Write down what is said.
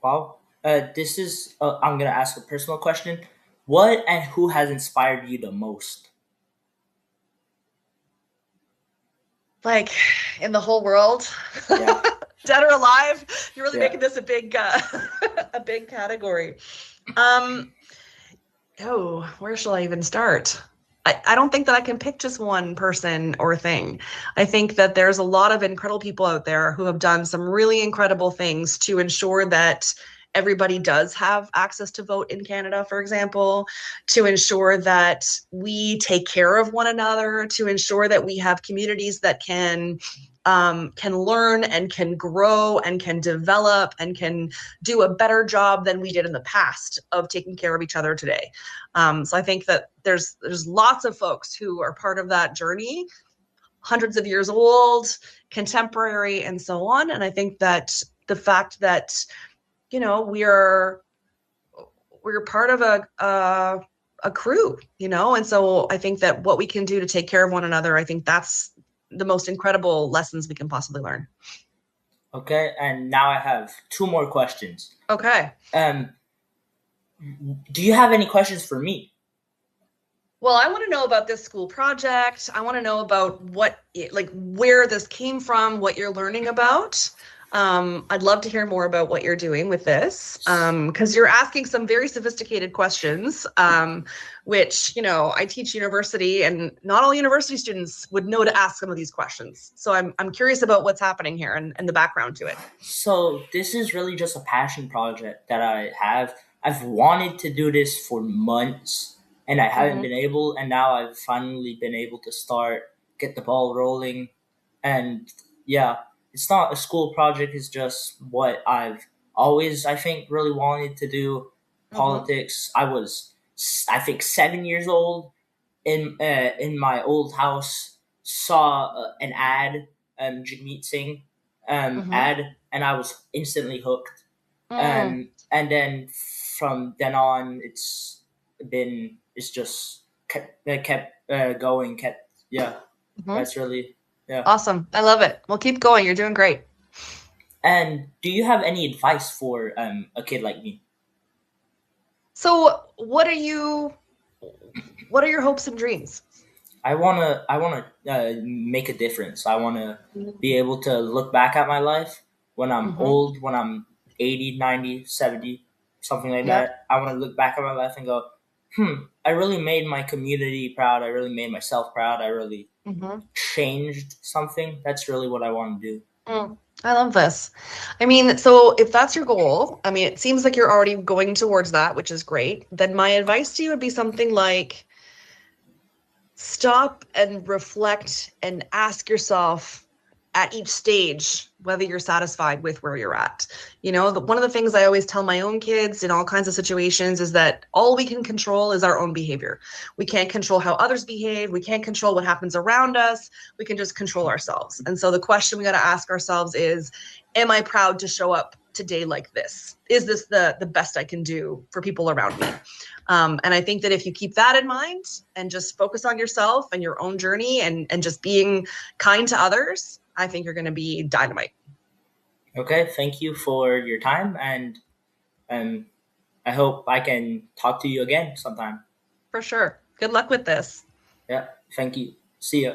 Wow. This is. I'm gonna ask a personal question. What and who has inspired you the most? Like in the whole world, Yeah. dead or alive. You're really Yeah. making this a big, a big category. Um, oh, where shall I even start? I don't think that I can pick just one person or thing. I think that there's a lot of incredible people out there who have done some really incredible things to ensure that everybody does have access to vote in Canada, for example, to ensure that we take care of one another, to ensure that we have communities that can learn and can grow and can develop and can do a better job than we did in the past of taking care of each other today. So I think that there's lots of folks who are part of that journey, hundreds of years old, contemporary, and so on. And I think that the fact that we're part of a crew, and so I think that what we can do to take care of one another, I think that's the most incredible lessons we can possibly learn. Okay. And now I have two more questions. Okay. Um, do you have any questions for me? Well, I want to know about this school project. I want to know about like where this came from, what you're learning about. I'd love to hear more about what you're doing with this, because you're asking some very sophisticated questions, which, I teach university, and not all university students would know to ask some of these questions. So I'm curious about what's happening here and the background to it. So this is really just a passion project that I have. I've wanted to do this for months and I haven't Mm-hmm. been able, and now I've finally been able to start, get the ball rolling. And yeah, it's not a school project, it's just what I've always, I think, really wanted to do. Mm-hmm. Politics. I was, I think, 7 years old in my old house, saw an ad, Jagmeet Singh Mm-hmm. ad, and I was instantly hooked. Mm-hmm. And then from then on, it's just kept going, kept yeah. Mm-hmm. That's really yeah. Awesome. I love it. Well, keep going. You're doing great. And do you have any advice for a kid like me? So, what are your hopes and dreams? I wanna make a difference. I wanna be able to look back at my life when I'm Mm-hmm. old, when I'm 80, 90, 70, something like Yep. that. I want to look back at my life and go, I really made my community proud. I really made myself proud. I really Mm-hmm. changed something. That's really what I want to do. Mm. I love this. I mean, so if that's your goal, I mean, it seems like you're already going towards that, which is great. Then my advice to you would be something like stop and reflect and ask yourself at each stage whether you're satisfied with where you're at. One of the things I always tell my own kids in all kinds of situations is that all we can control is our own behavior. We can't control how others behave. We can't control what happens around us. We can just control ourselves. And so the question we got to ask ourselves is, am I proud to show up today like this? Is this the best I can do for people around me? And I think that if you keep that in mind and just focus on yourself and your own journey and just being kind to others, I think you're going to be dynamite. Okay, thank you for your time, and um, I hope I can talk to you again sometime. For sure. Good luck with this. Yeah, thank you. See ya.